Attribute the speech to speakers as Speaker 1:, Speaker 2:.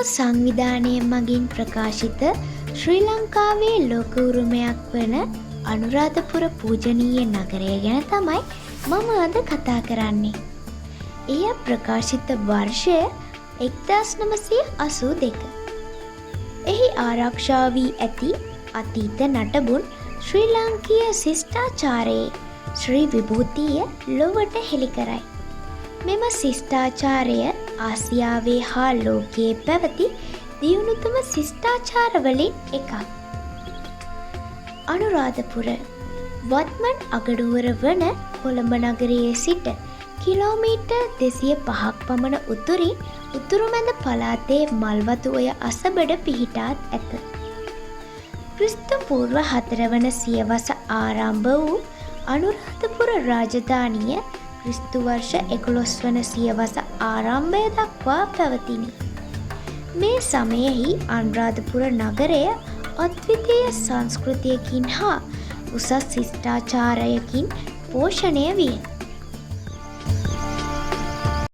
Speaker 1: සංවිධානය මගින් ප්‍රකාශිත ශ්‍රී ලංකාවේ ලෝක උරුමයක් වන අනුරාධපුර පූජනීය නගරය ගැන තමයි මම අද කතා කරන්නේ. එය ප්‍රකාශිත වර්ෂය 1982. එහි ආරක්ෂා වී ඇති අතීත නටබුන් ශ්‍රී ලාංකීය ශිෂ්ටාචාරයේ ශ්‍රී විභූතිය ලොවට හෙළි කරයි. මෙම ශිෂ්ටාචාරය ආසියාවේ හා ලෝකයේ පැවති දියුණුතම ශිෂ්ටාචාරවලින් එකක්. අනුරාධපුර වත්මන් අගනුවර වන කොළඹ නගරයේ සිට කිලෝමීටර් 205ක් පමණ උතුරින් උතුරුමැද පළාතේ මල්වතු ඔය අසබඩ පිහිටාත් ඇත. ක්‍රිස්තු පූර්ව 4 වන සියවස ආරම්භ වූ අනුරාධපුර රාජධානිය ක්‍රිස්තු වර්ෂ 11 වන සියවස ආරම්භය දක්වා පැවතිණි. මේ සමයෙහි අනුරාධපුර නගරය අද්විතීය සංස්කෘතියකින් හා උසස් ශිෂ්ටාචාරයකින් පෝෂණය විය.